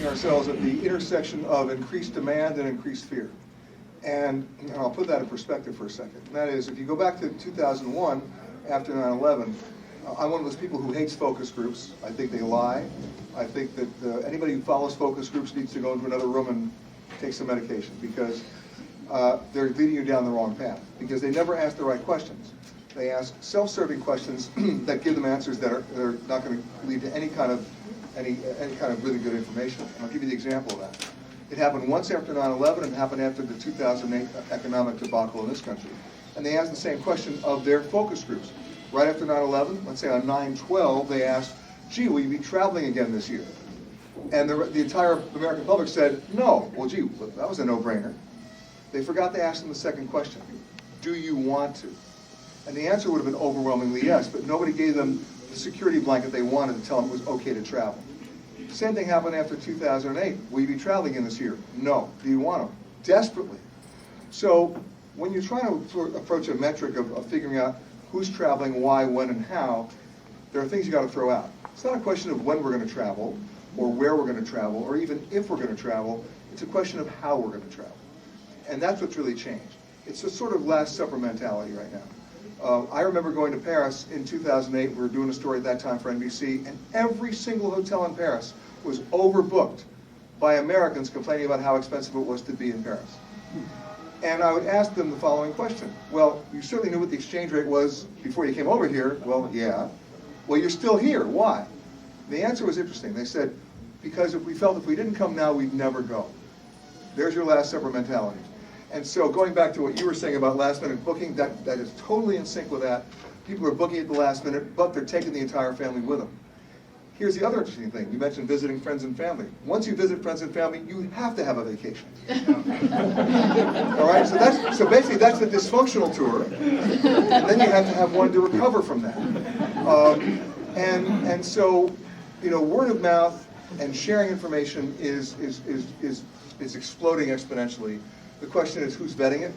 finding ourselves at the intersection of increased demand and increased fear. And I'll put that in perspective for a second. And that is, if you go back to 2001, after 9/11, I'm one of those people who hates focus groups. I think they lie. I think that anybody who follows focus groups needs to go into another room and take some medication, because they're leading you down the wrong path, because they never ask the right questions. They ask self-serving questions that give them answers that are not going to lead to any kind of really good information. And I'll give you the example of that. It happened once after 9/11, and it happened after the 2008 economic debacle in this country. And they asked the same question of their focus groups. Right after 9/11, let's say on 9/12, they asked, gee, will you be traveling again this year? And the entire American public said, no. Well, gee, that was a no-brainer. They forgot to ask them the second question. Do you want to? And the answer would have been overwhelmingly yes, but nobody gave them the security blanket they wanted to tell them it was okay to travel. Same thing happened after 2008. Will you be traveling again this year? No. Do you want to? Desperately. So when you're trying to approach a metric of figuring out who's traveling, why, when, and how, there are things you got to throw out. It's not a question of when we're going to travel, or where we're going to travel, or even if we're going to travel. It's a question of how we're going to travel. And that's what's really changed. It's a sort of Last Supper mentality right now. I remember going to Paris in 2008. We were doing a story at that time for NBC, and every single hotel in Paris was overbooked by Americans complaining about how expensive it was to be in Paris. And I would ask them the following question. Well, you certainly knew what the exchange rate was before you came over here. Well, yeah. Well, you're still here. Why? The answer was interesting. They said, because if we felt if we didn't come now, we'd never go. There's your Last Supper mentality. And so going back to what you were saying about last minute booking, that is totally in sync with that. People are booking at the last minute, but they're taking the entire family with them. Here's the other interesting thing. You mentioned visiting friends and family. Once you visit friends and family, you have to have a vacation. All right, so basically that's the dysfunctional tour, and then you have to have one to recover from that. And so, you know, word of mouth and sharing information is exploding exponentially. The question is, who's vetting it?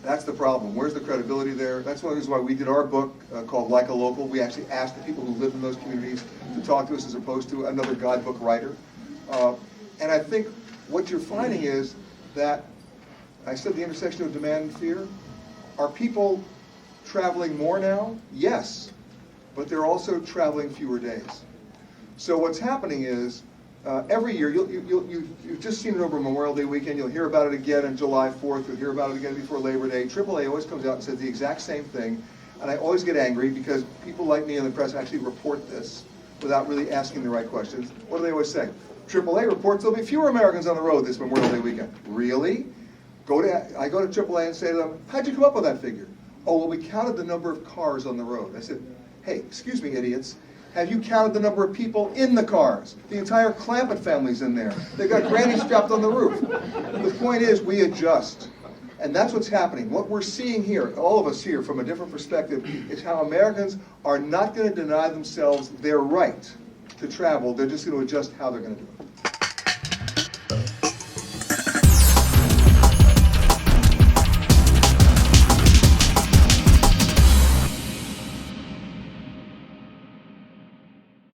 That's the problem. Where's the credibility there? That's one of the reasons why we did our book called Like a Local. We actually asked the people who live in those communities to talk to us as opposed to another guidebook writer. And I think what you're finding is that, I said the intersection of demand and fear. Are people traveling more now? Yes. But they're also traveling fewer days. So what's happening is, every year, you've just seen it over Memorial Day weekend, you'll hear about it again on July 4th, you'll hear about it again before Labor Day. AAA always comes out and says the exact same thing, and I always get angry because people like me in the press actually report this without really asking the right questions. What do they always say? AAA reports there'll be fewer Americans on the road this Memorial Day weekend. Really? I go to AAA and say to them, how'd you come up with that figure? Oh, well, we counted the number of cars on the road. I said, hey, excuse me, idiots. Have you counted the number of people in the cars? The entire Clampett family's in there. They've got granny strapped on the roof. The point is, we adjust. And that's what's happening. What we're seeing here, all of us here from a different perspective, is how Americans are not going to deny themselves their right to travel. They're just going to adjust how they're going to do it.